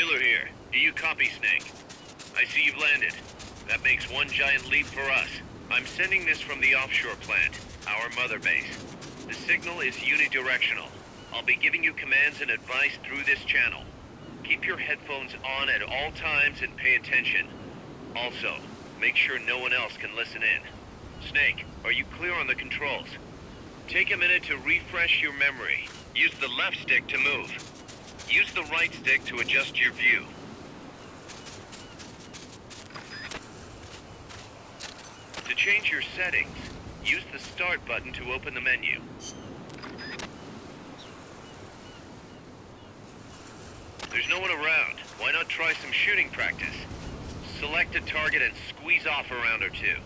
Taylor here. Do you copy, Snake? I see you've landed. That makes one giant leap for us. I'm sending this from the offshore plant, our mother base. The signal is unidirectional. I'll be giving you commands and advice through this channel. Keep your headphones on at all times and pay attention. Also, make sure no one else can listen in. Snake, are you clear on the controls? Take a minute to refresh your memory. Use the left stick to move. Use the right stick to adjust your view. To change your settings, use the Start button to open the menu. There's no one around. Why not try some shooting practice? Select a target and squeeze off a round or two.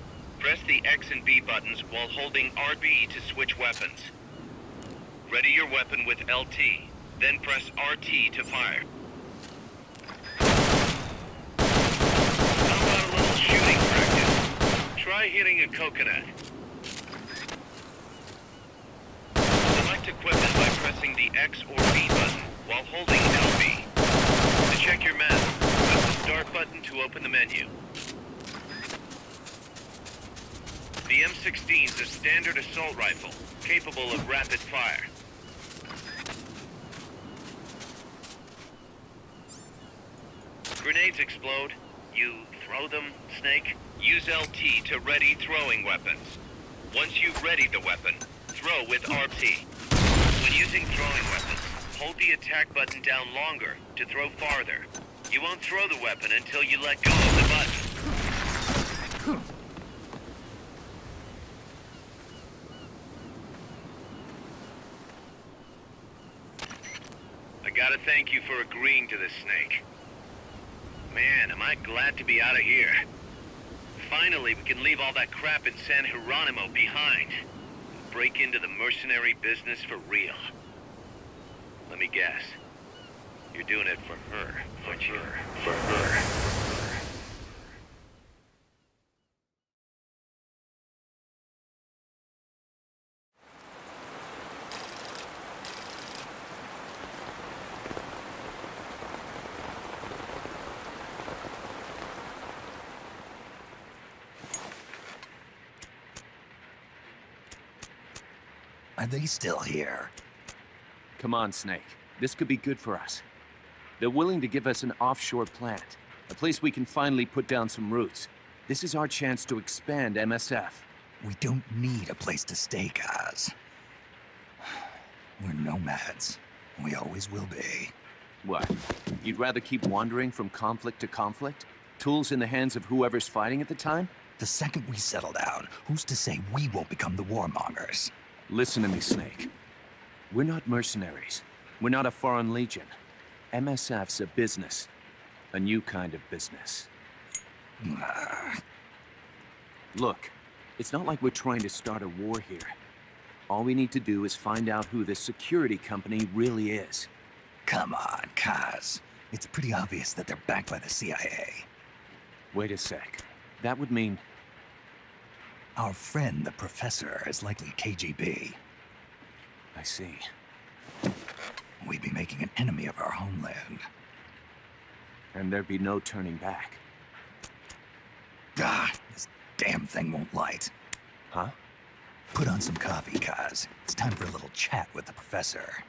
Press the X and B buttons while holding RB to switch weapons. Ready your weapon with LT, then press RT to fire. How about a little shooting practice? Try hitting a coconut. Select equipment by pressing the X or B button while holding LB. To check your map, press the Start button to open the menu. The M16 is a standard assault rifle, capable of rapid fire. Grenades explode. You throw them, Snake? Use LT to ready throwing weapons. Once you've readied the weapon, throw with RT. When using throwing weapons, hold the attack button down longer to throw farther. You won't throw the weapon until you let go of the button. I gotta thank you for agreeing to this, Snake. Man, am I glad to be out of here. Finally, we can leave all that crap in San Geronimo behind. Break into the mercenary business for real. Let me guess. You're doing it for her, aren't you? For her. Are they still here? Come on, Snake. This could be good for us. They're willing to give us an offshore plant, a place we can finally put down some roots. This is our chance to expand MSF. We don't need a place to stay, guys. We're nomads. We always will be. What? You'd rather keep wandering from conflict to conflict? Tools in the hands of whoever's fighting at the time? The second we settle down, who's to say we won't become the warmongers? Listen to me, Snake. We're not mercenaries. We're not a foreign legion. MSF's a business. A new kind of business. Look, it's not like we're trying to start a war here. All we need to do is find out who this security company really is. Come on, Kaz. It's pretty obvious that they're backed by the CIA. Wait a sec. That would mean... Our friend, the Professor, is likely KGB. I see. We'd be making an enemy of our homeland. And there'd be no turning back. This damn thing won't light. Huh? Put on some coffee, Kaz. It's time for a little chat with the Professor.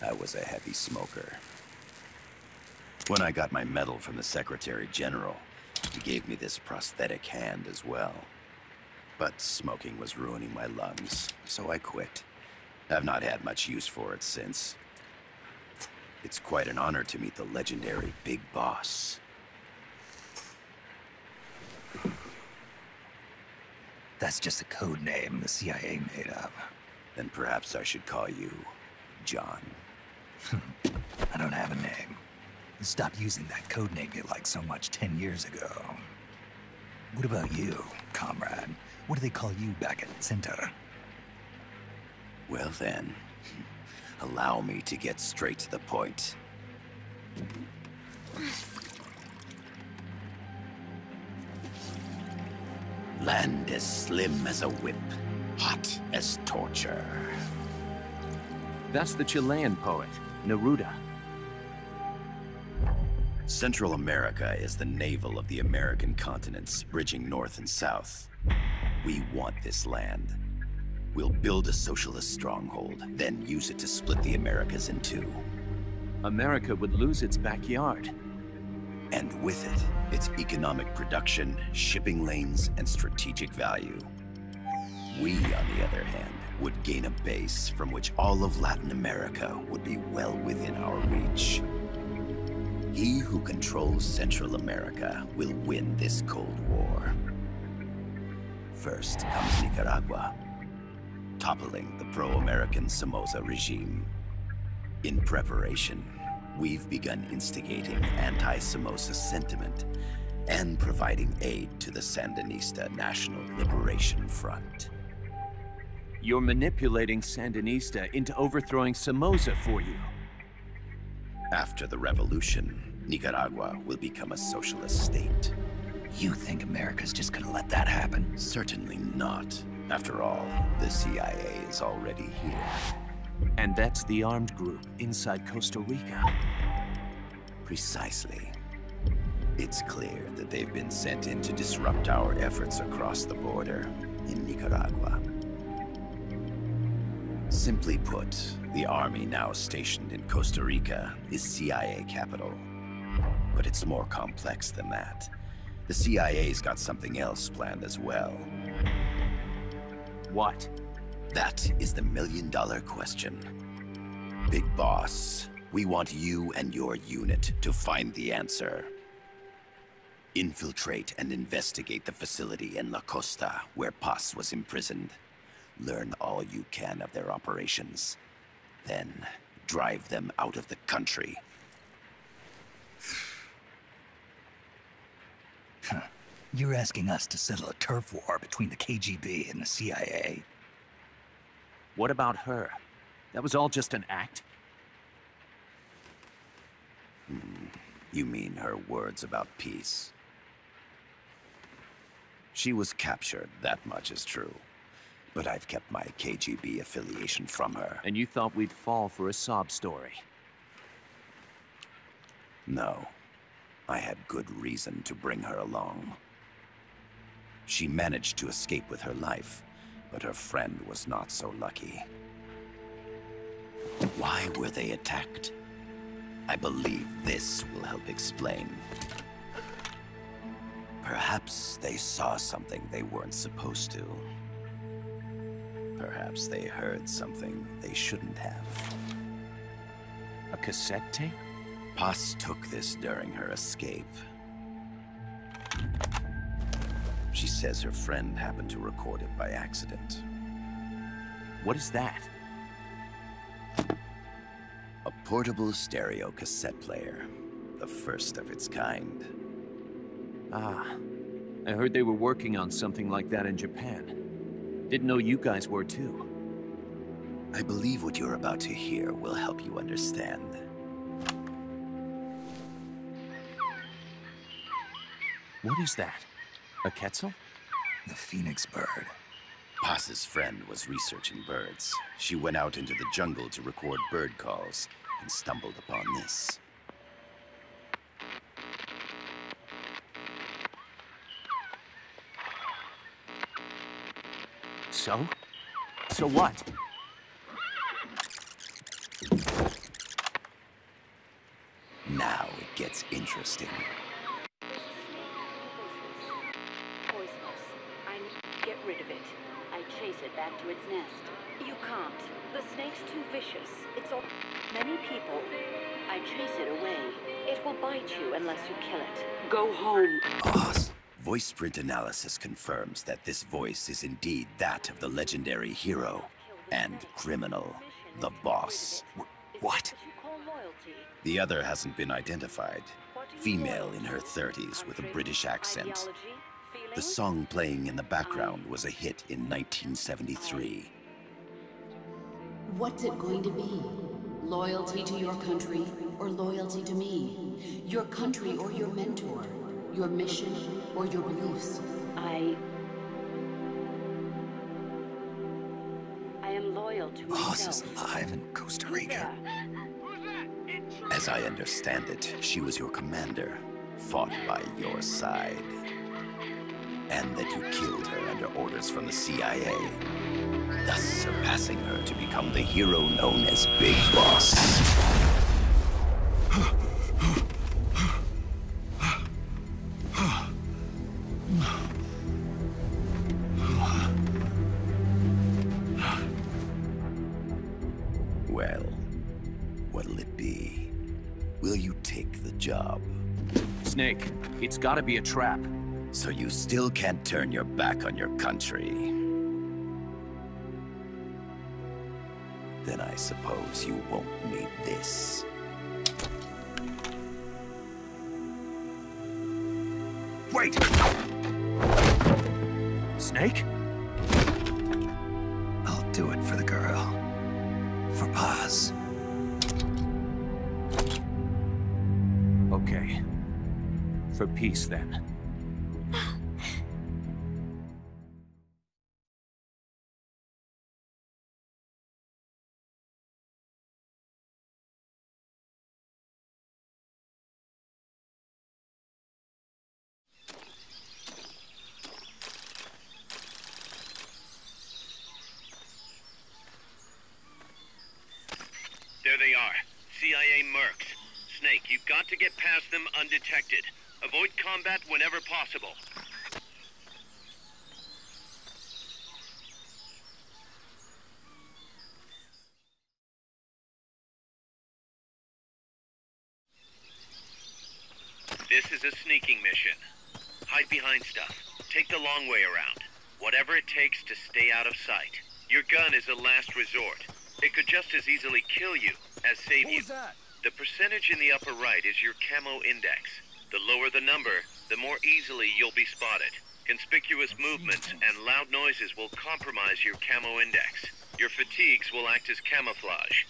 I was a heavy smoker. When I got my medal from the Secretary General, he gave me this prosthetic hand as well. But smoking was ruining my lungs, so I quit. I've not had much use for it since. It's quite an honor to meet the legendary Big Boss. That's just a code name the CIA made up. Then perhaps I should call you John. I don't have a name. You stopped using that code name you liked so much 10 years ago. What about you, comrade? What do they call you back at Center? Well then, Allow me to get straight to the point. Land as slim as a whip, hot as torture. That's the Chilean poet, Neruda. Central America is the navel of the American continents, bridging north and south. We want this land. We'll build a socialist stronghold, then use it to split the Americas in two. America would lose its backyard. And with it, its economic production, shipping lanes, and strategic value. We, on the other hand, would gain a base from which all of Latin America would be well within our reach. He who controls Central America will win this Cold War. First comes Nicaragua, toppling the pro-American Somoza regime. In preparation, we've begun instigating anti-Somoza sentiment and providing aid to the Sandinista National Liberation Front. You're manipulating Sandinista into overthrowing Somoza for you. After the revolution, Nicaragua will become a socialist state. You think America's just gonna let that happen? Certainly not. After all, the CIA is already here. And that's the armed group inside Costa Rica. Precisely. It's clear that they've been sent in to disrupt our efforts across the border in Nicaragua. Simply put, the army now stationed in Costa Rica is CIA capital. But it's more complex than that. The CIA's got something else planned as well. What? That is the million-dollar question. Big Boss, we want you and your unit to find the answer. Infiltrate and investigate the facility in La Costa, where Paz was imprisoned. Learn all you can of their operations. Then, drive them out of the country. You're asking us to settle a turf war between the KGB and the CIA? What about her? That was all just an act? You mean her words about peace? She was captured, that much is true. But I've kept my KGB affiliation from her. And you thought we'd fall for a sob story? No. I had good reason to bring her along. She managed to escape with her life, but her friend was not so lucky. Why were they attacked? I believe this will help explain. Perhaps they saw something they weren't supposed to. Perhaps they heard something they shouldn't have. A cassette tape? Paz took this during her escape. She says her friend happened to record it by accident. What is that? A portable stereo cassette player. The first of its kind. Ah, I heard they were working on something like that in Japan. Didn't know you guys were too. I believe what you're about to hear will help you understand. What is that? A Quetzal? The Phoenix bird. Paz's friend was researching birds. She went out into the jungle to record bird calls and stumbled upon this. So? So what? Now it gets interesting. Poisonous. I need to get rid of it. I chase it back to its nest. You can't. The snake's too vicious. It's all... Many people. I chase it away. It will bite you unless you kill it. Go home. Boss. Voice print analysis confirms that this voice is indeed that of the legendary hero and criminal, the Boss. What? The other hasn't been identified. Female in her 30s with a British accent. The song playing in the background was a hit in 1973. What's it going to be? Loyalty to your country or loyalty to me? Your country or your mentor? Your mission or your beliefs? I am loyal to Boss is myself. alive in Costa Rica. As I understand it, she was your commander, fought by your side. And that you killed her under orders from the CIA, thus surpassing her to become the hero known as Big Boss. Well, what'll it be? Will you take the job? Snake, it's gotta be a trap. So you still can't turn your back on your country? Then I suppose you won't need this. Wait! Snake? I'll do it for the girl. For Paz. Okay. For peace, then. There they are. CIA mercs. Snake, you've got to get past them undetected. Avoid combat whenever possible. This is a sneaking mission. Hide behind stuff. Take the long way around. Whatever it takes to stay out of sight. Your gun is a last resort. It could just as easily kill you as save you. The percentage in the upper right is your camo index. The lower the number, the more easily you'll be spotted. Conspicuous movements and loud noises will compromise your camo index. Your fatigues will act as camouflage.